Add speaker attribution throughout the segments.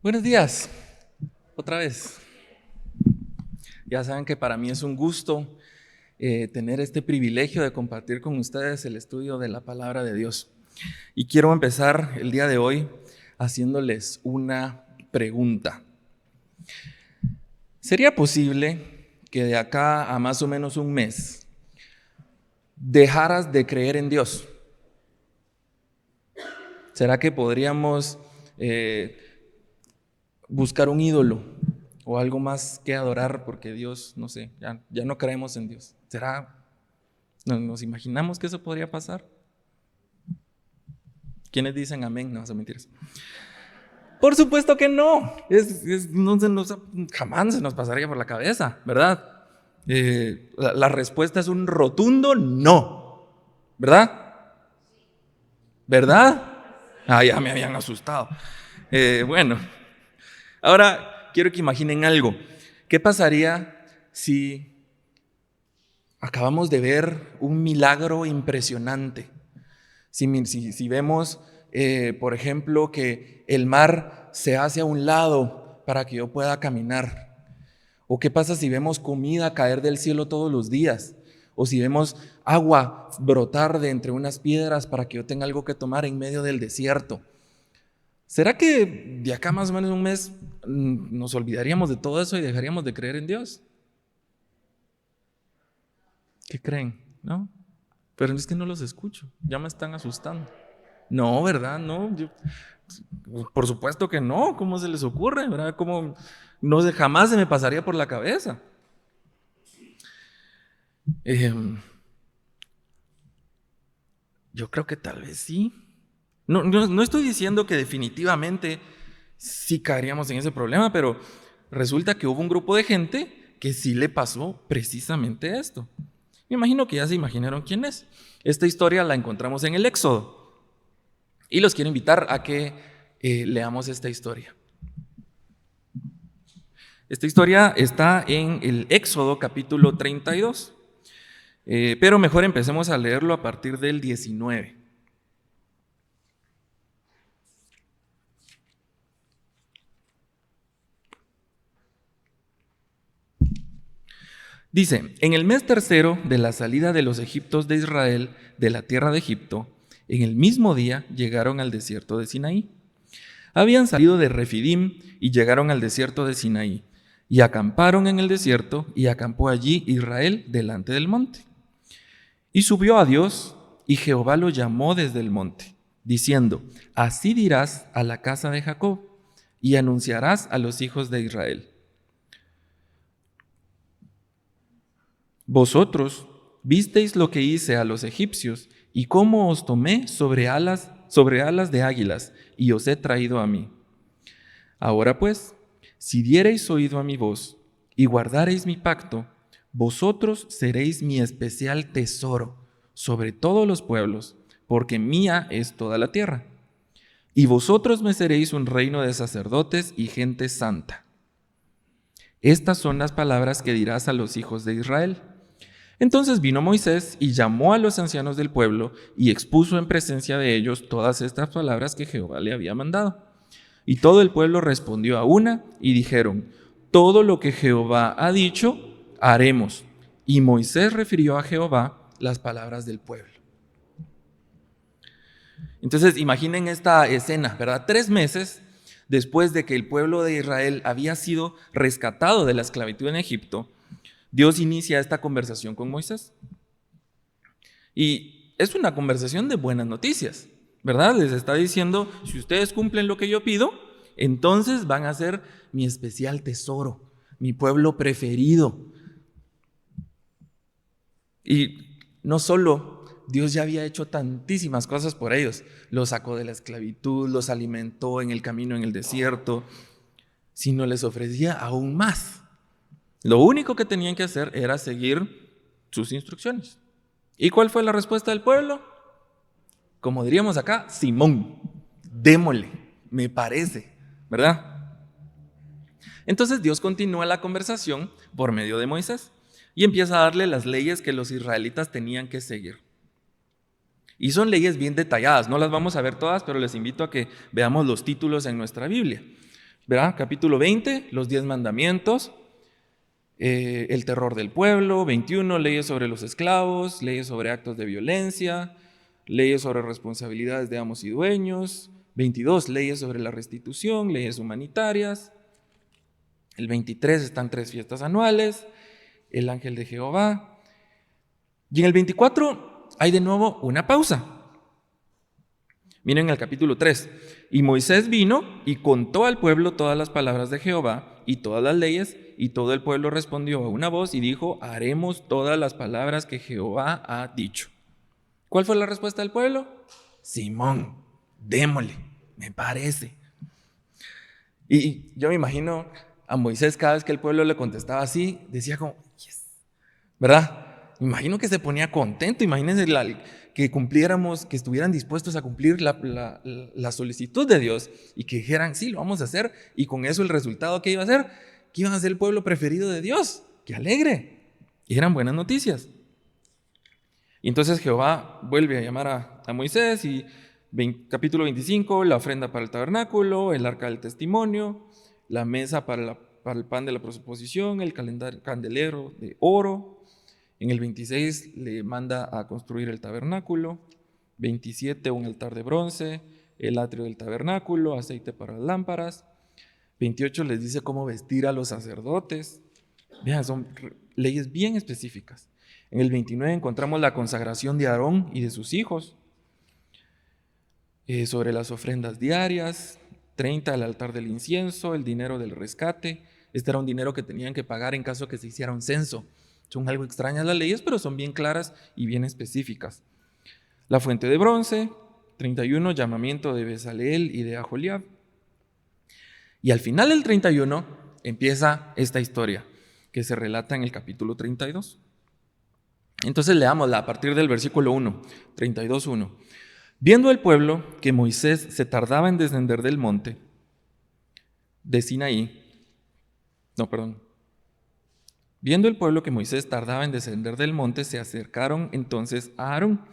Speaker 1: Buenos días, otra vez. Ya saben que para mí es un gusto tener este privilegio de compartir con ustedes el estudio de la palabra de Dios. Y quiero empezar el día de hoy haciéndoles una pregunta. ¿Sería posible que de acá a más o menos un mes dejaras de creer en Dios? ¿Será que podríamos buscar un ídolo o algo más que adorar porque Dios, no sé, ya no creemos en Dios? ¿Será? ¿Nos imaginamos que eso podría pasar? ¿Quiénes dicen amén? No, son mentiras. Por supuesto que no. Jamás se nos pasaría por la cabeza, ¿verdad? La respuesta es un rotundo no, ¿verdad? ¿Verdad? Ya me habían asustado. Bueno, ahora quiero que imaginen algo. ¿Qué pasaría si acabamos de ver un milagro impresionante? Si vemos, por ejemplo, que el mar se hace a un lado para que yo pueda caminar. ¿O qué pasa si vemos comida caer del cielo todos los días? O si vemos agua brotar de entre unas piedras para que yo tenga algo que tomar en medio del desierto. ¿Será que de acá más o menos un mes nos olvidaríamos de todo eso y dejaríamos de creer en Dios? ¿Qué creen? ¿No? Pero es que no los escucho, ya me están asustando. No, ¿verdad? No, por supuesto que no. ¿Cómo se les ocurre? ¿Verdad? ¿Cómo? No sé, jamás se me pasaría por la cabeza. Yo creo que tal vez sí. No estoy diciendo que definitivamente sí caeríamos en ese problema, pero resulta que hubo un grupo de gente que sí le pasó precisamente esto. Me imagino que ya se imaginaron quién es. Esta historia la encontramos en el Éxodo. Y los quiero invitar a que leamos esta historia. Esta historia está en el Éxodo capítulo 32. Pero mejor empecemos a leerlo a partir del 19. Dice: en el mes tercero de la salida de los egipcios de Israel de la tierra de Egipto, en el mismo día llegaron al desierto de Sinaí. Habían salido de Refidim y llegaron al desierto de Sinaí, y acamparon en el desierto, y acampó allí Israel delante del monte. Y subió a Dios, y Jehová lo llamó desde el monte, diciendo: así dirás a la casa de Jacob, y anunciarás a los hijos de Israel: vosotros visteis lo que hice a los egipcios, y cómo os tomé sobre alas de águilas, y os he traído a mí. Ahora pues, si diereis oído a mi voz, y guardareis mi pacto, vosotros seréis mi especial tesoro sobre todos los pueblos, porque mía es toda la tierra. Y vosotros me seréis un reino de sacerdotes y gente santa. Estas son las palabras que dirás a los hijos de Israel. Entonces vino Moisés y llamó a los ancianos del pueblo y expuso en presencia de ellos todas estas palabras que Jehová le había mandado. Y todo el pueblo respondió a una y dijeron: todo lo que Jehová ha dicho, haremos. Y Moisés refirió a Jehová las palabras del pueblo. Entonces imaginen esta escena, ¿verdad? 3 meses después de que el pueblo de Israel había sido rescatado de la esclavitud en Egipto, Dios inicia esta conversación con Moisés. Y es una conversación de buenas noticias, ¿verdad? Les está diciendo: si ustedes cumplen lo que yo pido, entonces van a ser mi especial tesoro, mi pueblo preferido. Y no solo Dios ya había hecho tantísimas cosas por ellos, los sacó de la esclavitud, los alimentó en el camino en el desierto, sino les ofrecía aún más. Lo único que tenían que hacer era seguir sus instrucciones. ¿Y cuál fue la respuesta del pueblo? Como diríamos acá: Simón, démosle, me parece, ¿verdad? Entonces Dios continúa la conversación por medio de Moisés y empieza a darle las leyes que los israelitas tenían que seguir. Y son leyes bien detalladas, no las vamos a ver todas, pero les invito a que veamos los títulos en nuestra Biblia. ¿verdad? Capítulo 20, los 10 mandamientos, el terror del pueblo. 21, leyes sobre los esclavos, leyes sobre actos de violencia, leyes sobre responsabilidades de amos y dueños. 22, leyes sobre la restitución, leyes humanitarias. El 23 están 3 fiestas anuales, el ángel de Jehová. Y en el 24 hay de nuevo una pausa. Miren el capítulo 3. Y Moisés vino y contó al pueblo todas las palabras de Jehová y todas las leyes, y todo el pueblo respondió a una voz y dijo: haremos todas las palabras que Jehová ha dicho. ¿Cuál fue la respuesta del pueblo? Simón, démosle, me parece. Y yo me imagino a Moisés, cada vez que el pueblo le contestaba así, decía como, yes, ¿verdad? Me imagino que se ponía contento. Imagínense que cumpliéramos, que estuvieran dispuestos a cumplir la solicitud de Dios y que dijeran, sí, lo vamos a hacer. Y con eso el resultado que iba a ser, que iban a ser el pueblo preferido de Dios. ¡Qué alegre! Y eran buenas noticias. Y entonces Jehová vuelve a llamar a Moisés y capítulo 25, la ofrenda para el tabernáculo, el arca del testimonio, la mesa para el pan de la proposición, el candelero de oro. En el 26 le manda a construir el tabernáculo. 27, un altar de bronce, el atrio del tabernáculo, aceite para las lámparas. 28 les dice cómo vestir a los sacerdotes. Vean, son leyes bien específicas. En el 29 encontramos la consagración de Aarón y de sus hijos. Sobre las ofrendas diarias. 30, el altar del incienso, el dinero del rescate. Este era un dinero que tenían que pagar en caso que se hiciera un censo. Son algo extrañas las leyes, pero son bien claras y bien específicas. La fuente de bronce. 31, llamamiento de Bezaleel y de Aholiab. Y al final del 31 empieza esta historia que se relata en el capítulo 32. Entonces leámosla a partir del versículo 1, 32:1. Viendo el pueblo que Moisés se tardaba en descender del monte de Sinaí, Viendo el pueblo que Moisés tardaba en descender del monte, se acercaron entonces a Aarón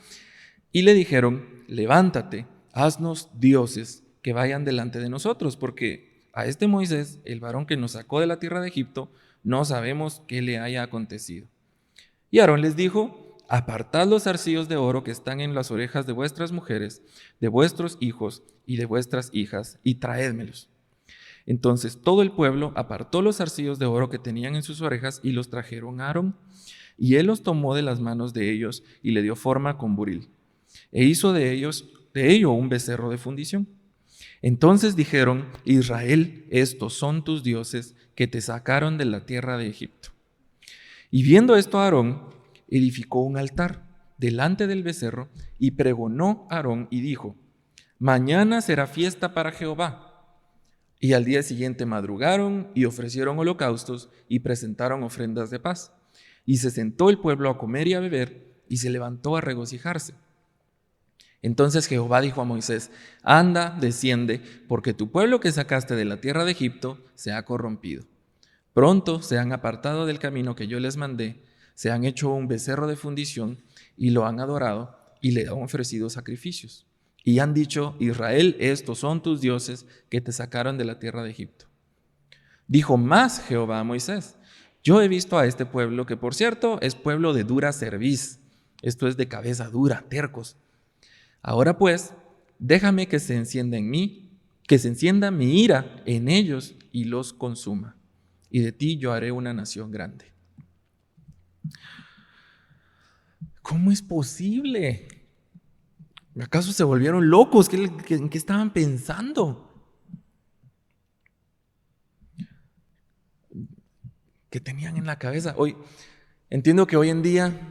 Speaker 1: y le dijeron: levántate, haznos dioses que vayan delante de nosotros, porque a este Moisés, el varón que nos sacó de la tierra de Egipto, no sabemos qué le haya acontecido. Y Aarón les dijo: apartad los zarcillos de oro que están en las orejas de vuestras mujeres, de vuestros hijos y de vuestras hijas, y traédmelos. Entonces todo el pueblo apartó los zarcillos de oro que tenían en sus orejas y los trajeron a Aarón. Y él los tomó de las manos de ellos y le dio forma con buril. E hizo de ello un becerro de fundición. Entonces dijeron: Israel, estos son tus dioses que te sacaron de la tierra de Egipto. Y viendo esto Aarón, edificó un altar delante del becerro y pregonó Aarón y dijo: mañana será fiesta para Jehová. Y al día siguiente madrugaron y ofrecieron holocaustos y presentaron ofrendas de paz. Y se sentó el pueblo a comer y a beber y se levantó a regocijarse. Entonces Jehová dijo a Moisés: anda, desciende, porque tu pueblo que sacaste de la tierra de Egipto se ha corrompido. Pronto se han apartado del camino que yo les mandé, se han hecho un becerro de fundición y lo han adorado y le han ofrecido sacrificios. Y han dicho: Israel, estos son tus dioses que te sacaron de la tierra de Egipto. Dijo más Jehová a Moisés: yo he visto a este pueblo, que por cierto es pueblo de dura cerviz, esto es de cabeza dura, tercos. Ahora pues, déjame que se encienda en mí, que se encienda mi ira en ellos y los consuma. Y de ti yo haré una nación grande. ¿Cómo es posible? ¿Acaso se volvieron locos? ¿En qué estaban pensando? ¿Qué tenían en la cabeza? Entiendo que hoy en día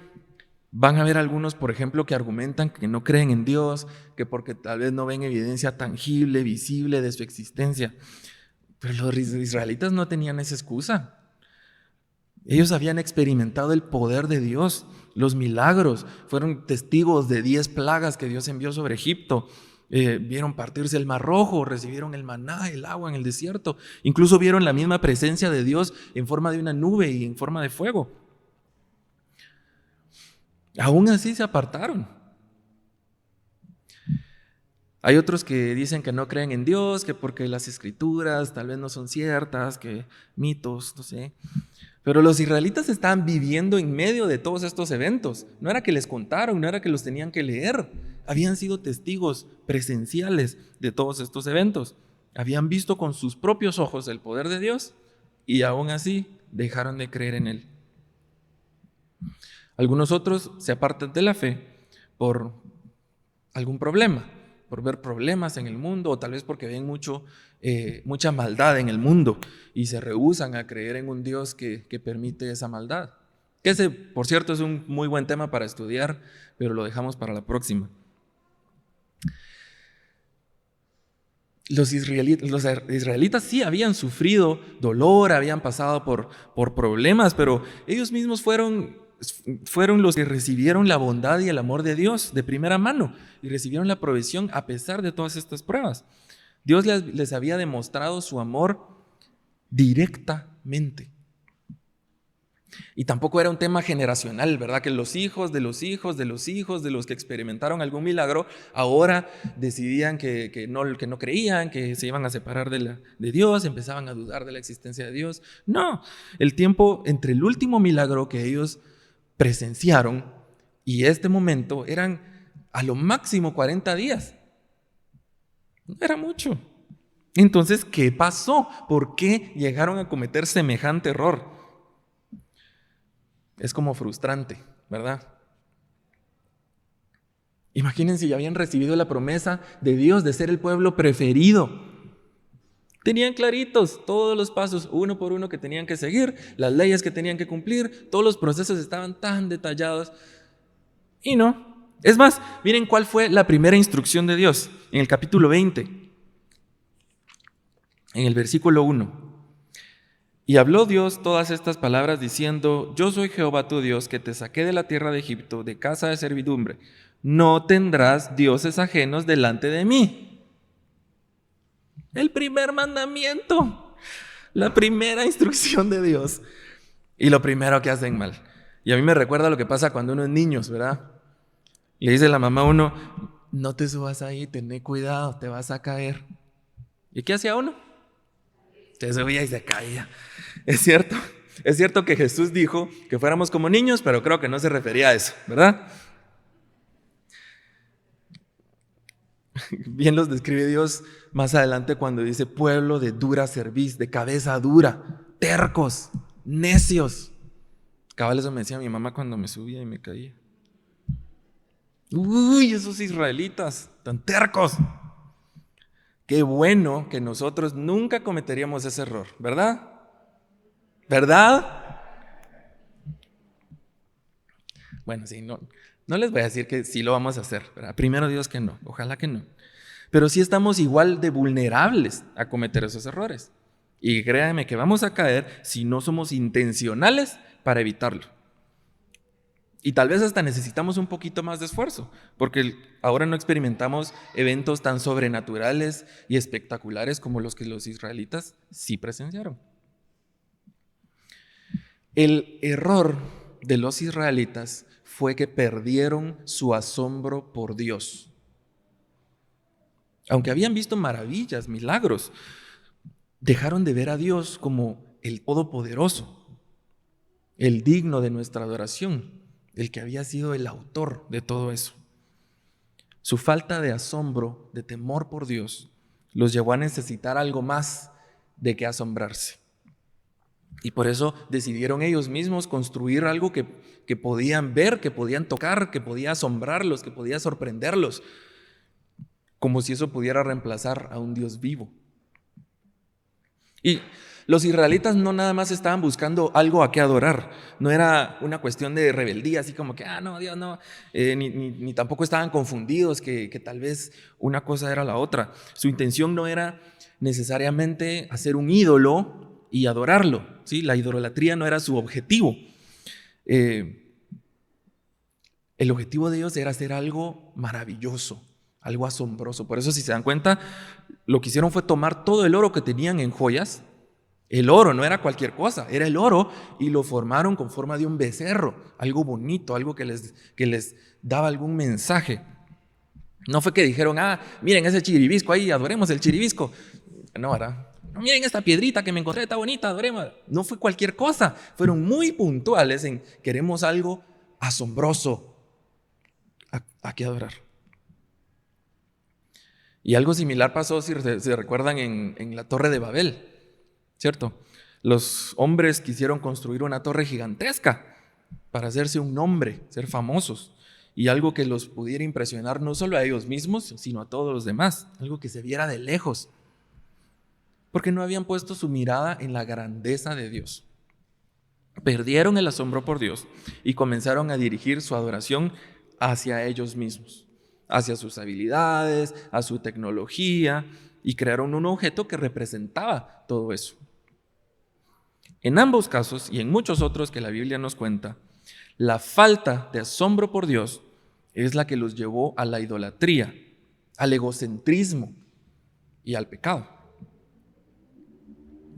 Speaker 1: van a haber algunos, por ejemplo, que argumentan que no creen en Dios, que porque tal vez no ven evidencia tangible, visible de su existencia. Pero los israelitas no tenían esa excusa. Ellos habían experimentado el poder de Dios, los milagros, fueron testigos de 10 plagas que Dios envió sobre Egipto. Vieron partirse el mar rojo, recibieron el maná, el agua en el desierto. Incluso vieron la misma presencia de Dios en forma de una nube y en forma de fuego. Aún así se apartaron. Hay otros que dicen que no creen en Dios, que porque las escrituras tal vez no son ciertas, que mitos, no sé. Pero los israelitas estaban viviendo en medio de todos estos eventos. No era que les contaron, no era que los tenían que leer. Habían sido testigos presenciales de todos estos eventos. Habían visto con sus propios ojos el poder de Dios y aún así dejaron de creer en Él. Algunos otros se apartan de la fe por algún problema, por ver problemas en el mundo, o tal vez porque ven mucha maldad en el mundo y se rehúsan a creer en un Dios que permite esa maldad. Que ese, por cierto, es un muy buen tema para estudiar, pero lo dejamos para la próxima. Los israelitas sí habían sufrido dolor, habían pasado por problemas, pero ellos mismos fueron los que recibieron la bondad y el amor de Dios de primera mano y recibieron la provisión a pesar de todas estas pruebas. Dios les había demostrado su amor directamente. Y tampoco era un tema generacional, ¿verdad? Que los hijos de los hijos de los hijos de los que experimentaron algún milagro ahora decidían que no creían, que se iban a separar de Dios, empezaban a dudar de la existencia de Dios. No, el tiempo entre el último milagro que ellos presenciaron y este momento eran a lo máximo 40 días. No era mucho. Entonces, ¿qué pasó? ¿Por qué llegaron a cometer semejante error? Es como frustrante, ¿verdad? Imagínense, ya habían recibido la promesa de Dios de ser el pueblo preferido. Tenían claritos todos los pasos, uno por uno, que tenían que seguir, las leyes que tenían que cumplir, todos los procesos estaban tan detallados. Y no. Es más, miren cuál fue la primera instrucción de Dios en el capítulo 20, en el versículo 1. Y habló Dios todas estas palabras diciendo: Yo soy Jehová tu Dios, que te saqué de la tierra de Egipto, de casa de servidumbre. No tendrás dioses ajenos delante de mí. El primer mandamiento, la primera instrucción de Dios. Y lo primero que hacen mal. Y a mí me recuerda lo que pasa cuando uno es niño, ¿verdad? Le dice la mamá a uno: no te subas ahí, ten cuidado, te vas a caer. ¿Y qué hacía uno? Se subía y se caía. Es cierto que Jesús dijo que fuéramos como niños, pero creo que no se refería a eso, ¿verdad? Bien los describe Dios más adelante cuando dice: pueblo de dura cerviz, de cabeza dura, tercos, necios. Cabal, eso me decía mi mamá cuando me subía y me caía. Uy, esos israelitas tan tercos. Qué bueno que nosotros nunca cometeríamos ese error, ¿verdad? ¿Verdad? Bueno, sí, no les voy a decir que sí lo vamos a hacer, ¿verdad? Primero Dios que no, ojalá que no. Pero sí estamos igual de vulnerables a cometer esos errores. Y créanme que vamos a caer si no somos intencionales para evitarlo. Y tal vez hasta necesitamos un poquito más de esfuerzo, porque ahora no experimentamos eventos tan sobrenaturales y espectaculares como los que los israelitas sí presenciaron. El error de los israelitas fue que perdieron su asombro por Dios. Aunque habían visto maravillas, milagros, dejaron de ver a Dios como el Todopoderoso, el digno de nuestra adoración, el que había sido el autor de todo eso. Su falta de asombro, de temor por Dios, los llevó a necesitar algo más de que asombrarse. Y por eso decidieron ellos mismos construir algo que podían ver, que podían tocar, que podía asombrarlos, que podía sorprenderlos, como si eso pudiera reemplazar a un Dios vivo. Y los israelitas no nada más estaban buscando algo a qué adorar, no era una cuestión de rebeldía, así como que, no, Dios no, ni tampoco estaban confundidos que tal vez una cosa era la otra. Su intención no era necesariamente hacer un ídolo y adorarlo, ¿sí? La idolatría no era su objetivo. El objetivo de ellos era hacer algo maravilloso, algo asombroso. Por eso, si se dan cuenta, lo que hicieron fue tomar todo el oro que tenían en joyas. El oro no era cualquier cosa, era el oro, y lo formaron con forma de un becerro, algo bonito, algo que les daba algún mensaje. No fue que dijeron, miren ese chiribisco ahí, adoremos el chiribisco. No, ¿verdad? No, miren esta piedrita que me encontré, está bonita, adoremos. No fue cualquier cosa, fueron muy puntuales en queremos algo asombroso a que adorar. Y algo similar pasó, si se recuerdan, en la Torre de Babel, ¿cierto? Los hombres quisieron construir una torre gigantesca para hacerse un nombre, ser famosos, y algo que los pudiera impresionar no solo a ellos mismos, sino a todos los demás, algo que se viera de lejos, porque no habían puesto su mirada en la grandeza de Dios. Perdieron el asombro por Dios y comenzaron a dirigir su adoración hacia ellos mismos, hacia sus habilidades, a su tecnología, y crearon un objeto que representaba todo eso. En ambos casos, y en muchos otros que la Biblia nos cuenta, la falta de asombro por Dios es la que los llevó a la idolatría, al egocentrismo y al pecado.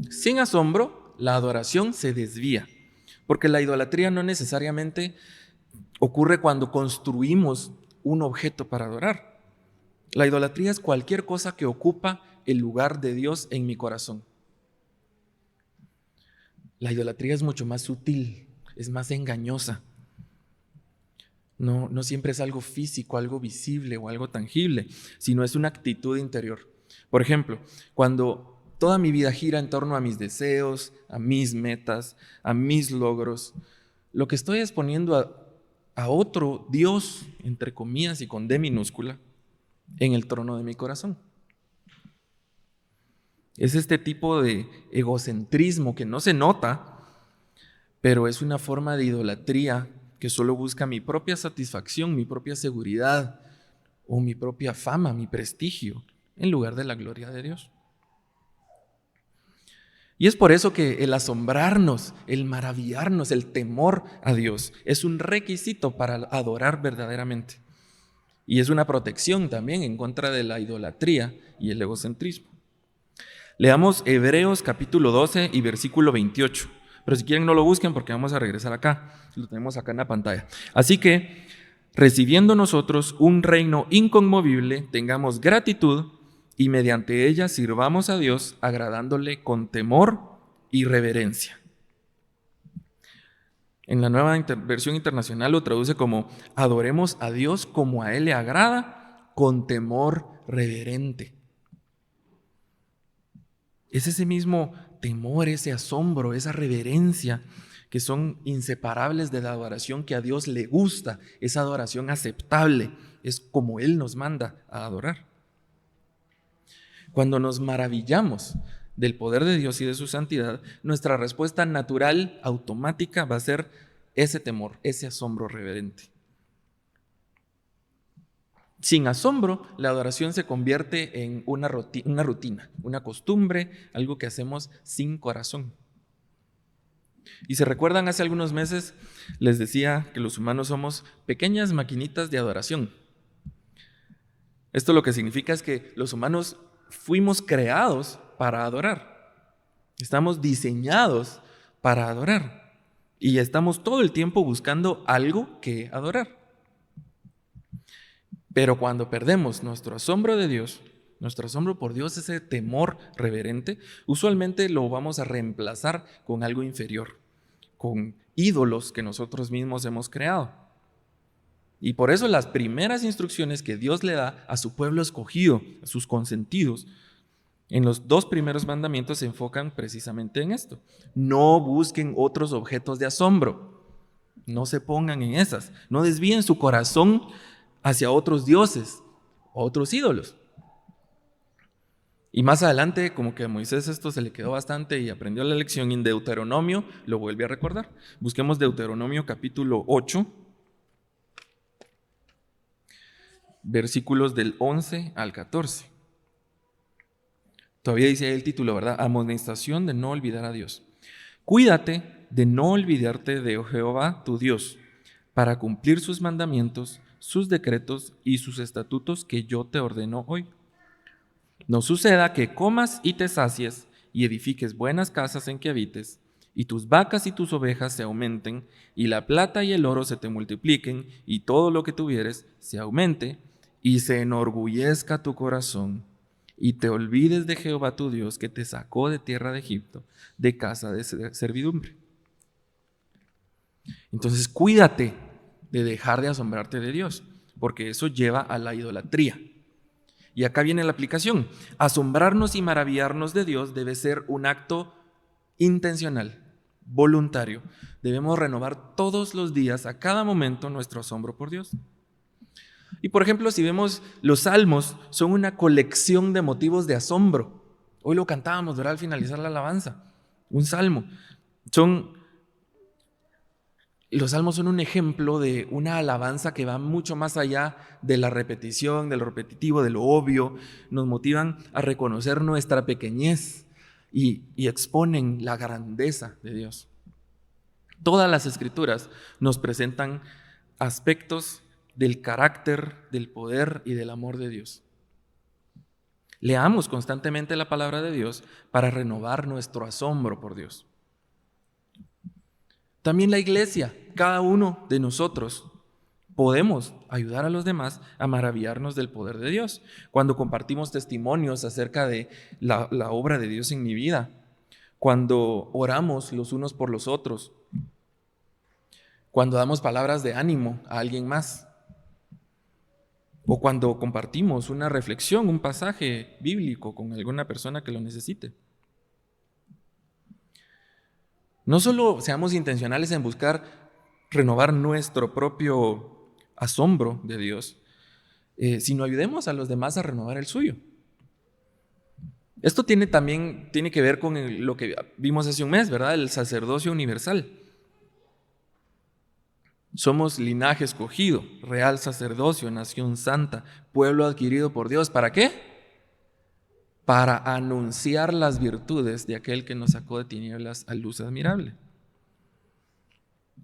Speaker 1: Sin asombro, la adoración se desvía, porque la idolatría no necesariamente ocurre cuando construimos un objeto para adorar. La idolatría es cualquier cosa que ocupa el lugar de Dios en mi corazón. La idolatría es mucho más sutil, es más engañosa. No siempre es algo físico, algo visible o algo tangible, sino es una actitud interior. Por ejemplo, cuando toda mi vida gira en torno a mis deseos, a mis metas, a mis logros, lo que estoy es poniendo a otro Dios, entre comillas y con D minúscula, en el trono de mi corazón. Es este tipo de egocentrismo que no se nota, pero es una forma de idolatría que solo busca mi propia satisfacción, mi propia seguridad o mi propia fama, mi prestigio, en lugar de la gloria de Dios. Y es por eso que el asombrarnos, el maravillarnos, el temor a Dios es un requisito para adorar verdaderamente. Y es una protección también en contra de la idolatría y el egocentrismo. Leamos Hebreos capítulo 12 y versículo 28. Pero si quieren no lo busquen porque vamos a regresar acá. Lo tenemos acá en la pantalla. Así que, recibiendo nosotros un reino inconmovible, tengamos gratitud y mediante ella sirvamos a Dios agradándole con temor y reverencia. En la nueva versión internacional lo traduce como adoremos a Dios como a Él le agrada, con temor reverente. Es ese mismo temor, ese asombro, esa reverencia que son inseparables de la adoración que a Dios le gusta, esa adoración aceptable, es como Él nos manda a adorar. Cuando nos maravillamos del poder de Dios y de su santidad, nuestra respuesta natural, automática, va a ser ese temor, ese asombro reverente. Sin asombro, la adoración se convierte en una rutina, una costumbre, algo que hacemos sin corazón. Y se recuerdan, hace algunos meses les decía que los humanos somos pequeñas maquinitas de adoración. Esto lo que significa es que los humanos fuimos creados para adorar. Estamos diseñados para adorar. Y estamos todo el tiempo buscando algo que adorar. Pero cuando perdemos nuestro asombro de Dios, nuestro asombro por Dios, ese temor reverente, usualmente lo vamos a reemplazar con algo inferior, con ídolos que nosotros mismos hemos creado. Y por eso las primeras instrucciones que Dios le da a su pueblo escogido, a sus consentidos, en los 2 primeros mandamientos se enfocan precisamente en esto. No busquen otros objetos de asombro, no se pongan en esas, no desvíen su corazón hacia otros dioses, otros ídolos. Y más adelante, como que a Moisés esto se le quedó bastante y aprendió la lección, en Deuteronomio lo vuelve a recordar. Busquemos Deuteronomio capítulo 8, versículos del 11 al 14. Todavía dice ahí el título, ¿verdad? Amonestación de no olvidar a Dios. Cuídate de no olvidarte de Jehová tu Dios, para cumplir sus mandamientos, sus decretos y sus estatutos que yo te ordeno hoy. No suceda que comas y te sacies y edifiques buenas casas en que habites, y tus vacas y tus ovejas se aumenten, y la plata y el oro se te multipliquen, y todo lo que tuvieres se aumente, y se enorgullezca tu corazón y te olvides de Jehová tu Dios, que te sacó de tierra de Egipto, de casa de servidumbre. Entonces cuídate de dejar de asombrarte de Dios, porque eso lleva a la idolatría. Y acá viene la aplicación. Asombrarnos y maravillarnos de Dios debe ser un acto intencional, voluntario. Debemos renovar todos los días, a cada momento, nuestro asombro por Dios. Y por ejemplo, si vemos los salmos, son una colección de motivos de asombro. Hoy lo cantábamos, ¿verdad? Al finalizar la alabanza. Un salmo. Los salmos son un ejemplo de una alabanza que va mucho más allá de la repetición, de lo repetitivo, de lo obvio. Nos motivan a reconocer nuestra pequeñez y exponen la grandeza de Dios. Todas las escrituras nos presentan aspectos del carácter, del poder y del amor de Dios. Leamos constantemente la palabra de Dios para renovar nuestro asombro por Dios. También la iglesia, cada uno de nosotros, podemos ayudar a los demás a maravillarnos del poder de Dios. Cuando compartimos testimonios acerca de la obra de Dios en mi vida, cuando oramos los unos por los otros, cuando damos palabras de ánimo a alguien más, o cuando compartimos una reflexión, un pasaje bíblico con alguna persona que lo necesite. No solo seamos intencionales en buscar renovar nuestro propio asombro de Dios, sino ayudemos a los demás a renovar el suyo. Esto tiene que ver con lo que vimos hace un mes, ¿verdad? El sacerdocio universal. Somos linaje escogido, real sacerdocio, nación santa, pueblo adquirido por Dios. ¿Para qué? Para anunciar las virtudes de aquel que nos sacó de tinieblas a luz admirable.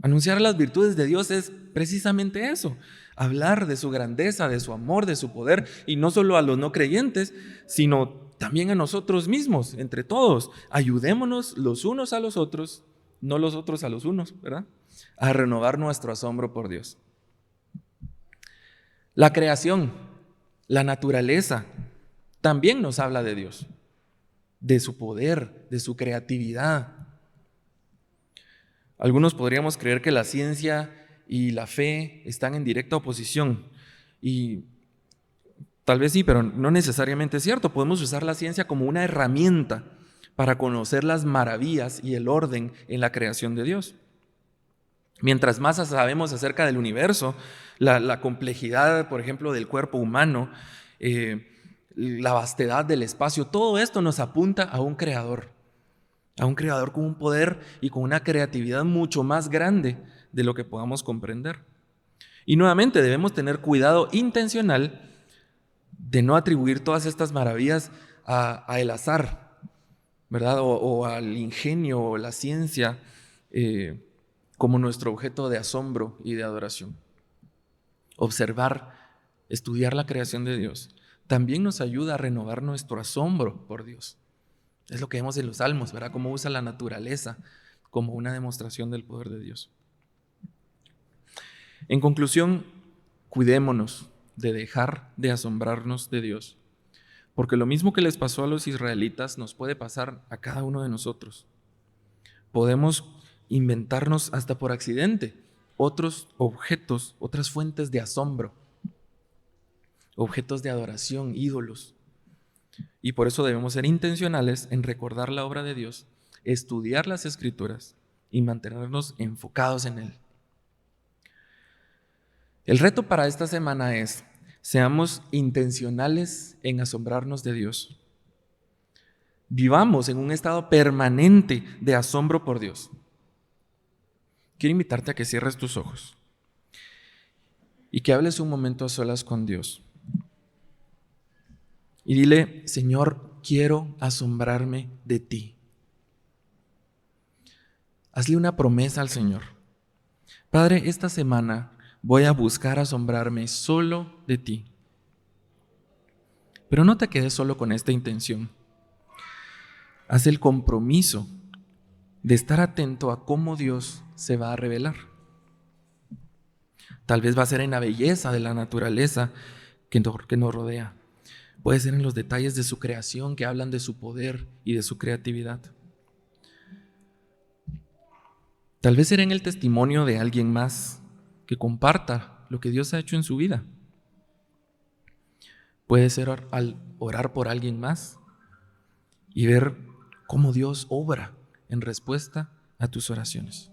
Speaker 1: Anunciar las virtudes de Dios es precisamente eso, hablar de su grandeza, de su amor, de su poder, y no solo a los no creyentes, sino también a nosotros mismos, entre todos. Ayudémonos los unos a los otros, no los otros a los unos, ¿verdad? A renovar nuestro asombro por Dios. La creación, la naturaleza, también nos habla de Dios, de su poder, de su creatividad. Algunos podríamos creer que la ciencia y la fe están en directa oposición, y tal vez sí, pero no necesariamente es cierto. Podemos usar la ciencia como una herramienta para conocer las maravillas y el orden en la creación de Dios. Mientras más sabemos acerca del universo, la complejidad, por ejemplo, del cuerpo humano, la vastedad del espacio, todo esto nos apunta a un creador con un poder y con una creatividad mucho más grande de lo que podamos comprender. Y nuevamente debemos tener cuidado intencional de no atribuir todas estas maravillas a el azar, ¿verdad? O al ingenio o la ciencia como nuestro objeto de asombro y de adoración. Observar, estudiar la creación de Dios también nos ayuda a renovar nuestro asombro por Dios. Es lo que vemos en los salmos, ¿verdad? Cómo usa la naturaleza como una demostración del poder de Dios. En conclusión, cuidémonos de dejar de asombrarnos de Dios, porque lo mismo que les pasó a los israelitas nos puede pasar a cada uno de nosotros. Podemos inventarnos hasta por accidente otros objetos, otras fuentes de asombro, objetos de adoración, ídolos. Y por eso debemos ser intencionales en recordar la obra de Dios, estudiar las Escrituras y mantenernos enfocados en Él. El reto para esta semana es: seamos intencionales en asombrarnos de Dios. Vivamos en un estado permanente de asombro por Dios. Quiero invitarte a que cierres tus ojos y que hables un momento a solas con Dios. Y dile: Señor, quiero asombrarme de ti. Hazle una promesa al Señor. Padre, esta semana voy a buscar asombrarme solo de ti. Pero no te quedes solo con esta intención. Haz el compromiso de estar atento a cómo Dios se va a revelar. Tal vez va a ser en la belleza de la naturaleza que nos rodea. Puede ser en los detalles de su creación que hablan de su poder y de su creatividad. Tal vez será en el testimonio de alguien más que comparta lo que Dios ha hecho en su vida. Puede ser al orar por alguien más y ver cómo Dios obra en respuesta a tus oraciones.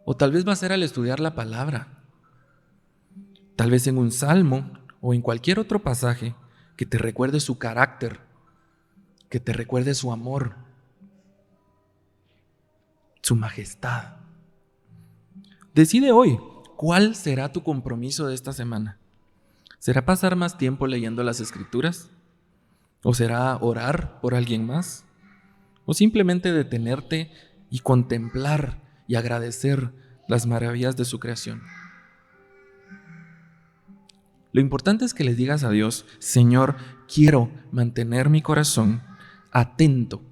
Speaker 1: O tal vez va a ser al estudiar la palabra, tal vez en un salmo o en cualquier otro pasaje que te recuerde su carácter, que te recuerde su amor, su majestad. Decide hoy, ¿cuál será tu compromiso de esta semana? ¿Será pasar más tiempo leyendo las Escrituras? ¿O será orar por alguien más? ¿O simplemente detenerte y contemplar y agradecer las maravillas de su creación? Lo importante es que le digas a Dios: Señor, quiero mantener mi corazón atento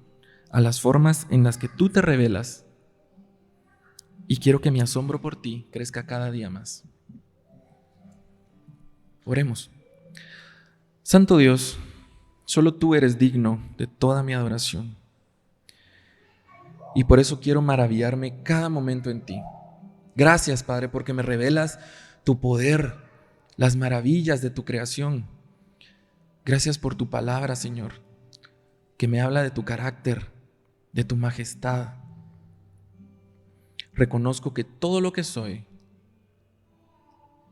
Speaker 1: a las formas en las que tú te revelas y quiero que mi asombro por ti crezca cada día más. Oremos. Santo Dios, solo tú eres digno de toda mi adoración. Y por eso quiero maravillarme cada momento en ti. Gracias, Padre, porque me revelas tu poder, las maravillas de tu creación. Gracias por tu palabra, Señor, que me habla de tu carácter, de tu majestad. Reconozco que todo lo que soy,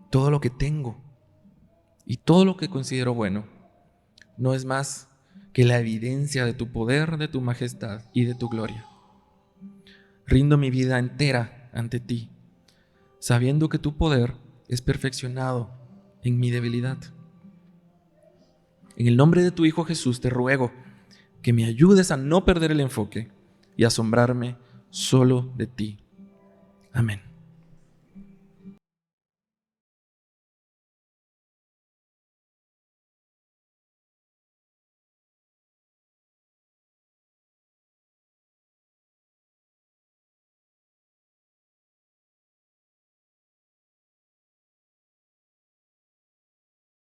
Speaker 1: todo lo que tengo y todo lo que considero bueno, no es más que la evidencia de tu poder, de tu majestad y de tu gloria. Rindo mi vida entera ante ti, sabiendo que tu poder es perfeccionado en mi debilidad. En el nombre de tu Hijo Jesús te ruego que me ayudes a no perder el enfoque y asombrarme solo de ti. Amén.